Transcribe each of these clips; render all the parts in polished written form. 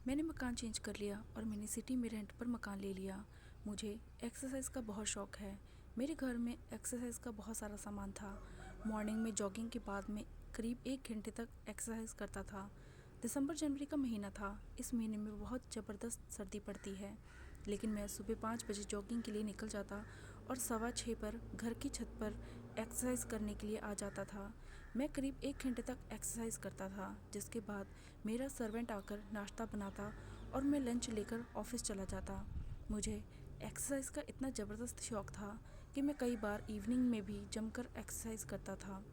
मैंने मकान चेंज कर लिया और मैंने सिटी में रेंट पर मकान ले लिया। मुझे एक्सरसाइज का बहुत शौक़ है। मेरे घर में एक्सरसाइज का बहुत सारा सामान था। मॉर्निंग में जॉगिंग के बाद मैं करीब 1 घंटे तक एक्सरसाइज करता था। दिसंबर जनवरी का महीना था। इस महीने में बहुत ज़बरदस्त सर्दी पड़ती है, लेकिन मैं सुबह 5 बजे जॉगिंग के लिए निकल जाता और 6:15 पर घर की छत पर एक्सरसाइज करने के लिए आ जाता था। मैं करीब 1 घंटे तक एक्सरसाइज करता था, जिसके बाद मेरा सर्वेंट आकर नाश्ता बनाता और मैं लंच लेकर ऑफिस चला जाता। मुझे एक्सरसाइज का इतना ज़बरदस्त शौक़ था कि मैं कई बार इवनिंग में भी जमकर एक्सरसाइज करता था।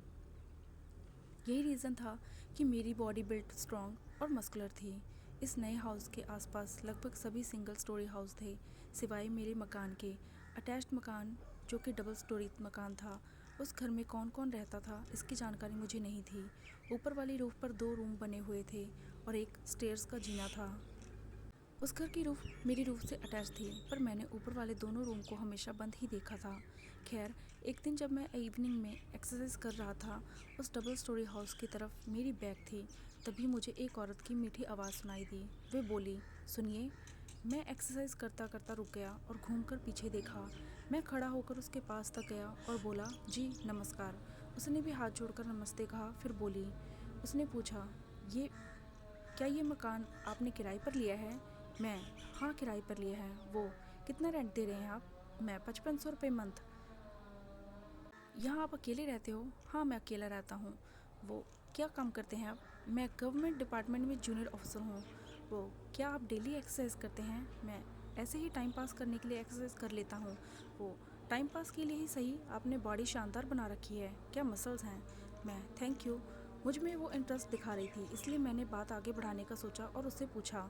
यही रीज़न था कि मेरी बॉडी बिल्ट स्ट्रॉन्ग और मस्कुलर थी। इस नए हाउस के आसपास लगभग सभी सिंगल स्टोरी हाउस थे, सिवाय मेरे मकान के। अटैच्ड मकान, जो कि डबल स्टोरी मकान था, उस घर में कौन कौन रहता था इसकी जानकारी मुझे नहीं थी। ऊपर वाली रूफ पर 2 रूम बने हुए थे और एक स्टेयर्स का जीना था। उस घर की रूफ मेरी रूफ से अटैच थी, पर मैंने ऊपर वाले दोनों रूम को हमेशा बंद ही देखा था। खैर, एक दिन जब मैं इवनिंग में एक्सरसाइज कर रहा था, उस डबल स्टोरी हाउस की तरफ मेरी बैक थी। तभी मुझे एक औरत की मीठी आवाज़ सुनाई दी। वे बोली, सुनिए। मैं एक्सरसाइज करता करता रुक गया और घूमकर पीछे देखा। मैं खड़ा होकर उसके पास तक गया और बोला, जी नमस्कार। उसने भी हाथ जोड़कर नमस्ते कहा, फिर बोली। उसने पूछा, क्या ये मकान आपने किराए पर लिया है? मैं, हाँ किराए पर लिया है। वो, कितना रेंट दे रहे हैं आप? मैं, 5500 रुपये मंथ। यहाँ आप अकेले रहते हो? हाँ, मैं अकेला रहता हूँ। वो, क्या काम करते हैं आप? मैं गवर्नमेंट डिपार्टमेंट में जूनियर ऑफिसर हूँ। वो, क्या आप डेली एक्सरसाइज करते हैं? मैं, ऐसे ही टाइम पास करने के लिए एक्सरसाइज कर लेता हूँ। वो, टाइम पास के लिए ही सही, आपने बॉडी शानदार बना रखी है। क्या मसल्स हैं? मैं, थैंक यू। मुझ में वो इंटरेस्ट दिखा रही थी, इसलिए मैंने बात आगे बढ़ाने का सोचा और उससे पूछा,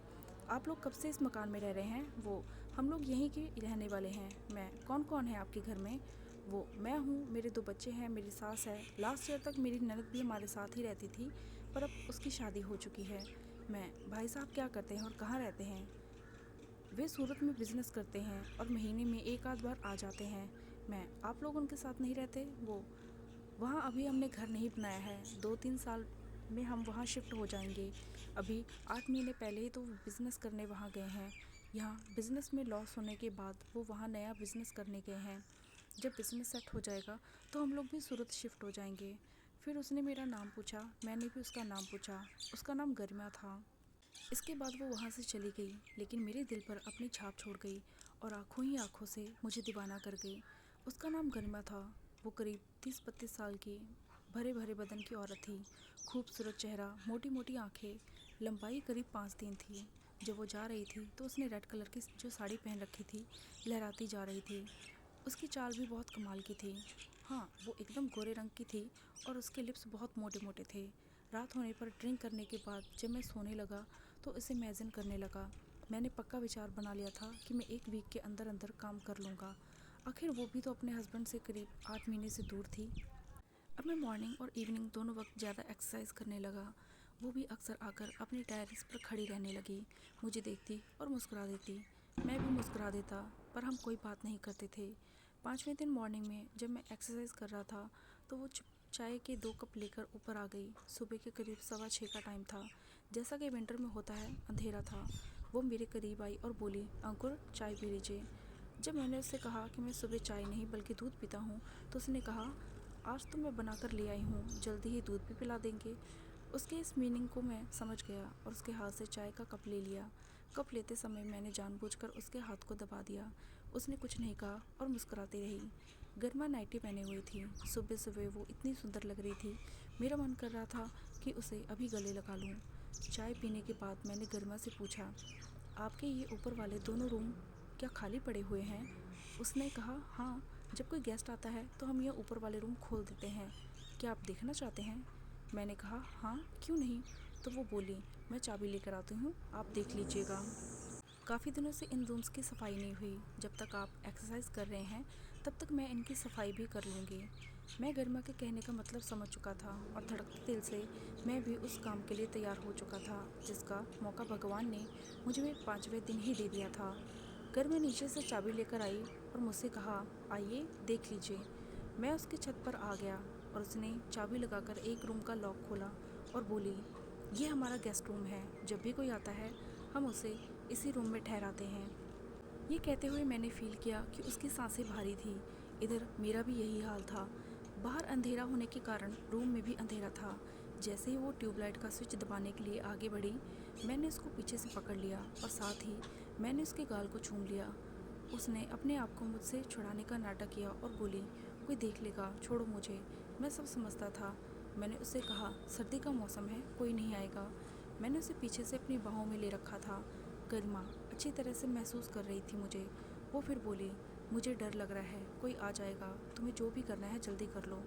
आप लोग कब से इस मकान में रह रहे हैं? वो, हम लोग यहीं के रहने वाले हैं। मैं, कौन कौन है आपके घर में? वो, मैं हूँ, मेरे 2 बच्चे हैं, मेरी सास है। लास्ट ईयर तक मेरी ननद भी हमारे साथ ही रहती थी, पर अब उसकी शादी हो चुकी है। मैं, भाई साहब क्या करते हैं और कहाँ रहते हैं? वे सूरत में बिज़नेस करते हैं और महीने में 1 आध बार आ जाते हैं। मैं, आप लोग उनके साथ नहीं रहते? वो, वहाँ अभी हमने घर नहीं बनाया है, 2-3 साल में हम वहाँ शिफ्ट हो जाएंगे। अभी 8 महीने पहले ही तो वो बिज़नेस करने वहाँ गए हैं। यहाँ बिज़नेस में लॉस होने के बाद वो वहाँ नया बिज़नेस करने गए हैं। जब बिज़नेस सेट हो जाएगा तो हम लोग भी सूरत शिफ्ट हो जाएंगे। फिर उसने मेरा नाम पूछा, मैंने भी उसका नाम पूछा। उसका नाम गरिमा था। इसके बाद वो वहाँ से चली गई, लेकिन मेरे दिल पर अपनी छाप छोड़ गई और आँखों ही आँखों से मुझे दीवाना कर गई। उसका नाम गरिमा था। वो करीब 30-32 साल की भरे भरे बदन की औरत थी। खूबसूरत चेहरा, मोटी मोटी आँखें, लंबाई करीब 5 दिन थी। जब वो जा रही थी तो उसने रेड कलर की जो साड़ी पहन रखी थी, लहराती जा रही थी। उसकी चाल भी बहुत कमाल की थी। हाँ, वो एकदम गोरे रंग की थी और उसके लिप्स बहुत मोटे मोटे थे। रात होने पर ड्रिंक करने के बाद जब मैं सोने लगा तो इसे इमेजिन करने लगा। मैंने पक्का विचार बना लिया था कि मैं 1 वीक के अंदर अंदर काम कर लूँगा। आखिर वो भी तो अपने हस्बैंड से करीब 8 महीने से दूर थी। अब मैं मॉर्निंग और इवनिंग दोनों वक्त ज़्यादा एक्सरसाइज करने लगा। वो भी अक्सर आकर अपनी टेरेस पर खड़ी रहने लगी, मुझे देखती और मुस्कुरा देती। मैं भी मुस्कुरा देता, पर हम कोई बात नहीं करते थे। 5वें दिन मॉर्निंग में जब मैं एक्सरसाइज कर रहा था तो वो चाय के 2 कप लेकर ऊपर आ गई। सुबह के करीब 6:15 का टाइम था। जैसा कि विंटर में होता है, अंधेरा था। वो मेरे करीब आई और बोली, अंकुर चाय पी लीजिए। जब मैंने उससे कहा कि मैं सुबह चाय नहीं बल्कि दूध पीता हूँ, तो उसने कहा, आज तो मैं बना कर ले आई हूँ, जल्दी ही दूध भी पिला देंगे। उसके इस मीनिंग को मैं समझ गया और उसके हाथ से चाय का कप ले लिया। कप लेते समय मैंने जानबूझकर उसके हाथ को दबा दिया। उसने कुछ नहीं कहा और मुस्कुराती रही। गरिमा नाइटी पहने हुई थी। सुबह सुबह वो इतनी सुंदर लग रही थी, मेरा मन कर रहा था कि उसे अभी गले लगा लूँ। चाय पीने के बाद मैंने गरिमा से पूछा, आपके ये ऊपर वाले दोनों रूम क्या खाली पड़े हुए हैं? उसने कहा, हाँ, जब कोई गेस्ट आता है तो हम ये ऊपर वाले रूम खोल देते हैं। क्या आप देखना चाहते हैं? मैंने कहा, हाँ, क्यों नहीं। तो वो बोली, मैं चाबी लेकर आती हूँ, आप देख लीजिएगा। काफ़ी दिनों से इन रूम्स की सफाई नहीं हुई। जब तक आप एक्सरसाइज कर रहे हैं तब तक मैं इनकी सफाई भी कर लूँगी। मैं गरिमा के कहने का मतलब समझ चुका था और धड़कते दिल से मैं भी उस काम के लिए तैयार हो चुका था, जिसका मौका भगवान ने मुझे 5वें दिन ही दे दिया था। गरिमा नीचे से चाबी लेकर आई और मुझसे कहा, आइए देख लीजिए। मैं उसकी छत पर आ गया और उसने चाबी लगाकर एक रूम का लॉक खोला और बोली, ये हमारा गेस्ट रूम है। जब भी कोई आता है हम उसे इसी रूम में ठहराते हैं। ये कहते हुए मैंने फील किया कि उसकी सांसें भारी थी। इधर मेरा भी यही हाल था। बाहर अंधेरा होने के कारण रूम में भी अंधेरा था। जैसे ही वो ट्यूबलाइट का स्विच दबाने के लिए आगे बढ़ी, मैंने उसको पीछे से पकड़ लिया और साथ ही मैंने उसके गाल को चूम लिया। उसने अपने आप को मुझसे छुड़ाने का नाटक किया और बोली, कोई देख लेगा, छोड़ो मुझे। मैं सब समझता था। मैंने उससे कहा, सर्दी का मौसम है, कोई नहीं आएगा। मैंने उसे पीछे से अपनी बाहों में ले रखा था। गरिमा अच्छी तरह से महसूस कर रही थी मुझे। वो फिर बोली, मुझे डर लग रहा है, कोई आ जाएगा, तुम्हें जो भी करना है जल्दी कर लो।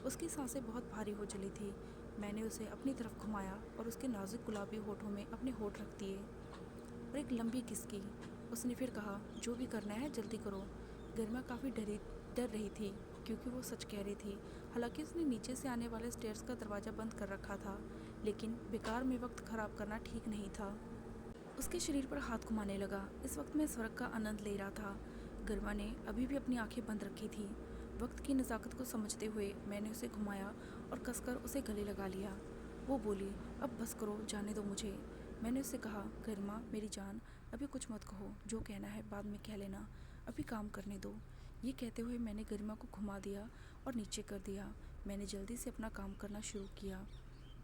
उसकी सांसें बहुत भारी हो चली थी। मैंने उसे अपनी तरफ घुमाया और उसके नाजुक गुलाबी होठों में अपने होठ रख दिए और एक लंबी किस की। उसने फिर कहा, जो भी करना है जल्दी करो। गरिमा काफ़ी डर रही थी क्योंकि वो सच कह रही थी। हालांकि उसने नीचे से आने वाले स्टेयर्स का दरवाज़ा बंद कर रखा था, लेकिन बेकार में वक्त ख़राब करना ठीक नहीं था। उसके शरीर पर हाथ घुमाने लगा। इस वक्त मैं स्वर्ग का आनंद ले रहा था। गरिमा ने अभी भी अपनी आंखें बंद रखी थी। वक्त की नज़ाकत को समझते हुए मैंने उसे घुमाया और कसकर उसे गले लगा लिया। वो बोली, अब बस करो, जाने दो मुझे। मैंने उससे कहा, गरिमा मेरी जान, अभी कुछ मत कहो, जो कहना है बाद में कह लेना, अभी काम करने दो। ये कहते हुए मैंने गरिमा को घुमा दिया और नीचे कर दिया। मैंने जल्दी से अपना काम करना शुरू किया।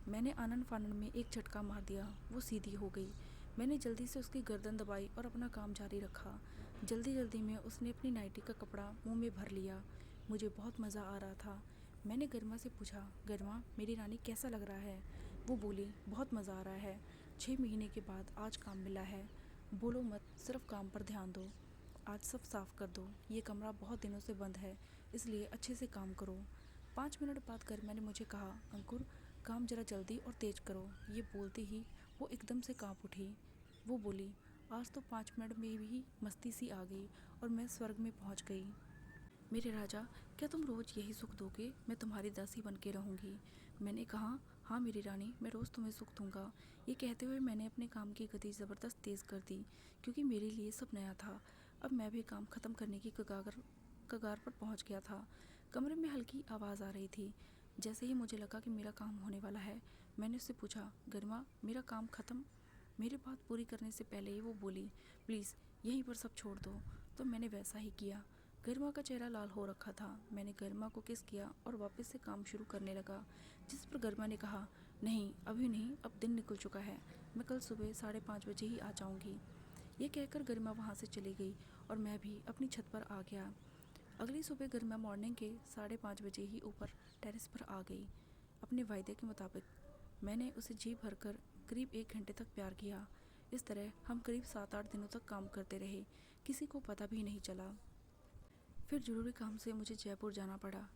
मैंने आनन फानन में एक झटका मार दिया, वो सीधी हो गई। मैंने जल्दी से उसकी गर्दन दबाई और अपना काम जारी रखा। जल्दी जल्दी में उसने अपनी नाइटी का कपड़ा मुंह में भर लिया। मुझे बहुत मज़ा आ रहा था। मैंने गरिमा से पूछा, गरिमा मेरी रानी कैसा लग रहा है? वो बोली, बहुत मज़ा आ रहा है, 6 महीने के बाद आज काम मिला है। बोलो मत, सिर्फ काम पर ध्यान दो। आज सब साफ़ कर दो, ये कमरा बहुत दिनों से बंद है, इसलिए अच्छे से काम करो। 5 मिनट बाद गरिमा ने मुझे कहा, अंकुर काम जरा जल्दी और तेज़ करो। ये बोलते ही वो एकदम से कांप उठी। वो बोली, आज तो 5 मिनट में भी मस्ती सी आ गई और मैं स्वर्ग में पहुंच गई। मेरे राजा, क्या तुम रोज़ यही सुख दोगे? मैं तुम्हारी दासी बन के रहूँगी। मैंने कहा, हाँ मेरी रानी, मैं रोज़ तुम्हें सुख दूँगा। ये कहते हुए मैंने अपने काम की गति ज़बरदस्त तेज़ कर दी क्योंकि मेरे लिए सब नया था। अब मैं भी काम ख़त्म करने की कगार पर पहुँच गया था। कमरे में हल्की आवाज़ आ रही थी। जैसे ही मुझे लगा कि मेरा काम होने वाला है, मैंने उससे पूछा, गरिमा मेरा काम ख़त्म? मेरी बात पूरी करने से पहले ही वो बोली, प्लीज़ यहीं पर सब छोड़ दो। तो मैंने वैसा ही किया। गरिमा का चेहरा लाल हो रखा था। मैंने गरिमा को किस किया और वापस से काम शुरू करने लगा, जिस पर गरिमा ने कहा, नहीं अभी नहीं, अब दिन निकल चुका है, मैं कल सुबह 5:30 बजे ही आ जाऊँगी। ये कहकर गरिमा वहाँ से चली गई और मैं भी अपनी छत पर आ गया। अगली सुबह गरिमा मॉर्निंग के 5:30 बजे ही ऊपर टेरेस पर आ गई। अपने वायदे के मुताबिक मैंने उसे जी भरकर करीब 1 घंटे तक प्यार किया। इस तरह हम करीब 7-8 दिनों तक काम करते रहे, किसी को पता भी नहीं चला। फिर ज़रूरी काम से मुझे जयपुर जाना पड़ा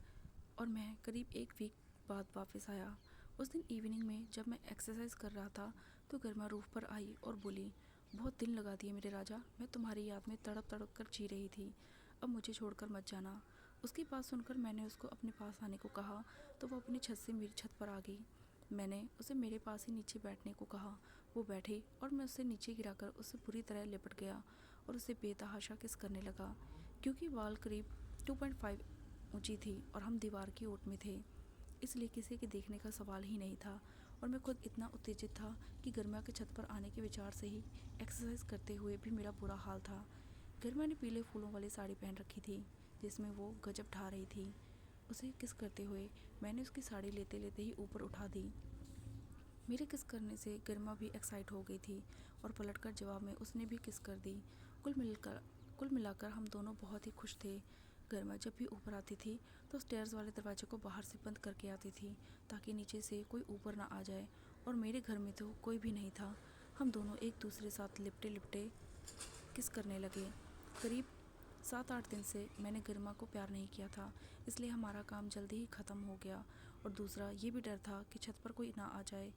और मैं करीब 1 वीक बाद वापस आया। उस दिन इवनिंग में जब मैं एक्सरसाइज कर रहा था तो गरिमा रूफ पर आई और बोली, बहुत दिन लगा दिए मेरे राजा, मैं तुम्हारी याद में तड़प तड़प कर जी रही थी, अब मुझे छोड़कर मत जाना। उसकी बात सुनकर मैंने उसको अपने पास आने को कहा तो वो अपनी छत से मेरी छत पर आ गई। मैंने उसे मेरे पास ही नीचे बैठने को कहा। वो बैठी और मैं उसे नीचे गिराकर उससे पूरी तरह लिपट गया और उसे बेतहाशा किस करने लगा। क्योंकि वाल करीब 2.5 ऊंची थी और हम दीवार की ओट में थे, इसलिए किसी के देखने का सवाल ही नहीं था। और मैं खुद इतना उत्तेजित था कि गरिमा के छत पर आने के विचार से ही एक्सरसाइज करते हुए भी मेरा बुरा हाल था। गरिमा ने पीले फूलों वाली साड़ी पहन रखी थी जिसमें वो गजब ढा रही थी। उसे किस करते हुए मैंने उसकी साड़ी लेते लेते ही ऊपर उठा दी। मेरे किस करने से गरिमा भी एक्साइट हो गई थी और पलटकर जवाब में उसने भी किस कर दी। कुल मिलाकर हम दोनों बहुत ही खुश थे। गरिमा जब भी ऊपर आती थी तो स्टेयर्स वाले दरवाजे को बाहर से बंद करके आती थी ताकि नीचे से कोई ऊपर ना आ जाए, और मेरे घर में तो कोई भी नहीं था। हम दोनों एक दूसरे साथ लिपटे लिपटे किस करने लगे। करीब 7-8 दिन से मैंने गरिमा को प्यार नहीं किया था, इसलिए हमारा काम जल्दी ही ख़त्म हो गया। और दूसरा ये भी डर था कि छत पर कोई ना आ जाए।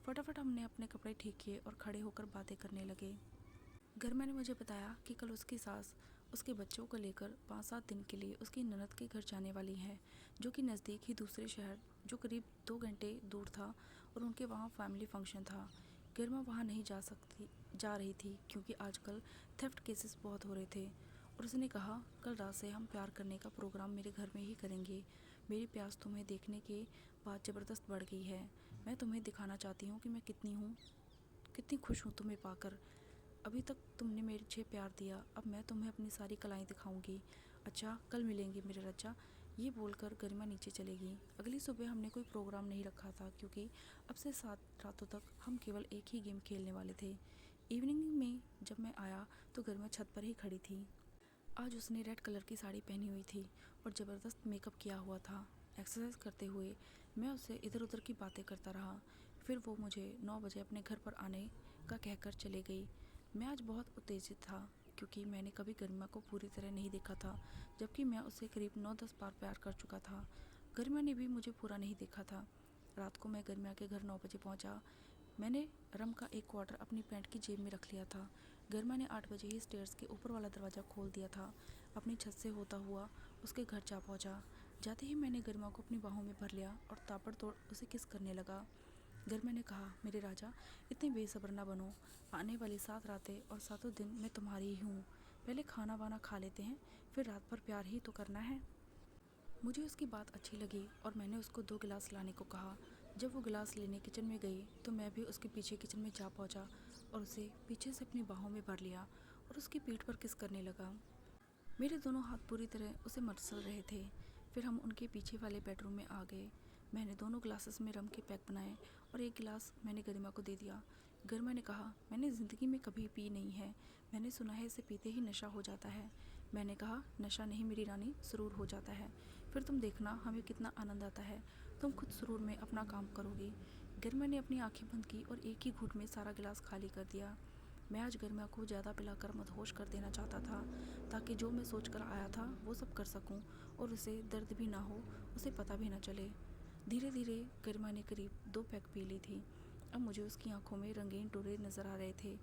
फटाफट हमने अपने कपड़े ठीक किए और खड़े होकर बातें करने लगे। गरिमा ने मुझे बताया कि कल उसकी सास उसके बच्चों को लेकर 5-7 दिन के लिए उसकी ननद के घर जाने वाली है, जो कि नज़दीक ही दूसरे शहर, जो करीब 2 घंटे दूर था, और उनके वहाँ फैमिली फंक्शन था। गरिमा वहाँ नहीं जा रही थी क्योंकि आजकल थेफ्ट केसेस बहुत हो रहे थे, और उसने कहा, कल रात से हम प्यार करने का प्रोग्राम मेरे घर में ही करेंगे। मेरी प्यास तुम्हें देखने के बाद ज़बरदस्त बढ़ गई है। मैं तुम्हें दिखाना चाहती हूँ कि मैं कितनी खुश हूँ तुम्हें पाकर। अभी तक तुमने मुझे प्यार दिया, अब मैं तुम्हें अपनी सारी कलाएं दिखाऊंगी। अच्छा, कल मिलेंगे मेरे रचा। ये बोलकर गरिमा नीचे चली गई। अगली सुबह हमने कोई प्रोग्राम नहीं रखा था क्योंकि अब से 7 रातों तक हम केवल एक ही गेम खेलने वाले थे। इवनिंग में जब मैं आया तो गरिमा छत पर ही खड़ी थी। आज उसने रेड कलर की साड़ी पहनी हुई थी और ज़बरदस्त मेकअप किया हुआ था। एक्सरसाइज करते हुए मैं उससे इधर उधर की बातें करता रहा। फिर वो मुझे 9 बजे अपने घर पर आने का कहकर चले गई। मैं आज बहुत उत्तेजित था क्योंकि मैंने कभी गरिमा को पूरी तरह नहीं देखा था, जबकि मैं उससे करीब 9-10 बार प्यार कर चुका था। गरिमा ने भी मुझे पूरा नहीं देखा था। रात को मैं गरिमा के घर 9 बजे पहुंचा। मैंने रम का एक क्वार्टर अपनी पैंट की जेब में रख लिया था। गरिमा ने 8 बजे ही स्टेयर्स के ऊपर वाला दरवाज़ा खोल दिया था। अपनी छत से होता हुआ उसके घर जा पहुंचा। जाते ही मैंने गरिमा को अपनी बाहों में भर लिया और ताबड़तोड़ उसे किस करने लगा। गरिमा ने कहा, मेरे राजा, इतने बेसब्र ना बनो। आने वाली 7 रातें और 7 दिन मैं तुम्हारी ही हूँ। पहले खाना वाना खा लेते हैं, फिर रात भर प्यार ही तो करना है। मुझे उसकी बात अच्छी लगी और मैंने उसको 2 गिलास लाने को कहा। जब वो गिलास लेने किचन में गई तो मैं भी उसके पीछे किचन में जा पहुंचा और उसे पीछे से अपनी बाहों में भर लिया और उसकी पीठ पर किस करने लगा। मेरे दोनों हाथ पूरी तरह उसे मसल रहे थे। फिर हम उनके पीछे वाले बेडरूम में आ गए। मैंने दोनों ग्लासेस में रम के पैक बनाए और एक गिलास मैंने गरिमा को दे दिया। गरिमा ने कहा, मैंने ज़िंदगी में कभी पी नहीं है। मैंने सुना है इसे पीते ही नशा हो जाता है। मैंने कहा, नशा नहीं मेरी रानी, सुरूर हो जाता है। फिर तुम देखना हमें कितना आनंद आता है। तुम खुद सुरूर में अपना काम करोगी। गरिमा ने अपनी आंखें बंद की और एक ही घूंट में सारा गिलास खाली कर दिया। मैं आज गरिमा को ज़्यादा पिलाकर मदहोश कर देना चाहता था ताकि जो मैं सोच कर आया था वो सब कर सकूं और उसे दर्द भी ना हो, उसे पता भी ना चले। धीरे धीरे गरिमा ने करीब 2 पैग पी ली थी। अब मुझे उसकी आंखों में रंगीन टोरे नज़र आ रहे थे।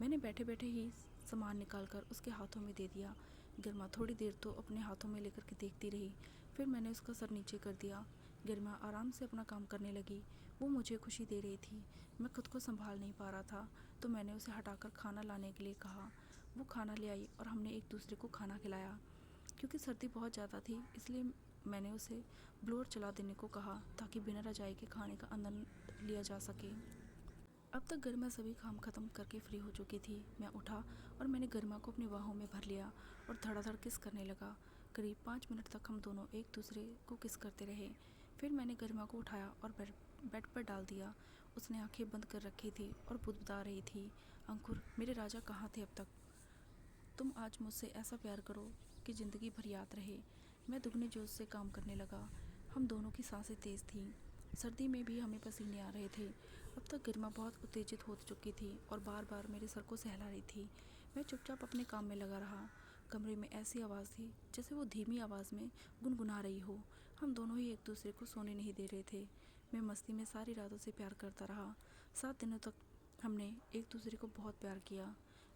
मैंने बैठे बैठे ही सामान निकालकर उसके हाथों में दे दिया। गरिमा थोड़ी देर तो अपने हाथों में लेकर के देखती रही। फिर मैंने उसका सर नीचे कर दिया। गरिमा आराम से अपना काम करने लगी। वो मुझे खुशी दे रही थी। मैं खुद को संभाल नहीं पा रहा था तो मैंने उसे हटाकर खाना लाने के लिए कहा। वो खाना ले आई और हमने एक दूसरे को खाना खिलाया। क्योंकि सर्दी बहुत ज़्यादा थी इसलिए मैंने उसे ब्लोअर चला देने को कहा ताकि बिना रजाई के खाने का आनंद लिया जा सके। अब तक गरिमा सभी काम ख़त्म करके फ्री हो चुकी थी। मैं उठा और मैंने गरिमा को अपनी बाहों में भर लिया और धड़ाधड़ किस करने लगा। करीब 5 मिनट तक हम दोनों एक दूसरे को किस करते रहे। फिर मैंने गरिमा को उठाया और बेड पर डाल दिया। उसने आंखें बंद कर रखी थी और बुदबुदा रही थी। अंकुर, मेरे राजा कहाँ थे अब तक? तुम आज मुझसे ऐसा प्यार करो कि ज़िंदगी भर याद रहे। मैं दुगने जोश से काम करने लगा। हम दोनों की सांसें तेज़ थीं। सर्दी में भी हमें पसीने आ रहे थे। अब तक गरिमा बहुत उत्तेजित हो चुकी थी और बार बार मेरे सर को सहला रही थी। मैं चुपचाप अपने काम में लगा रहा। कमरे में ऐसी आवाज़ थी जैसे वो धीमी आवाज़ में गुनगुना रही हो। हम दोनों ही एक दूसरे को सोने नहीं दे रहे थे। मैं मस्ती में सारी रातों से प्यार करता रहा। 7 दिनों तक हमने एक दूसरे को बहुत प्यार किया,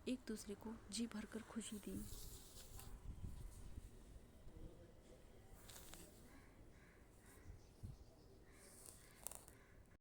एक दूसरे को जी भर कर खुशी दी।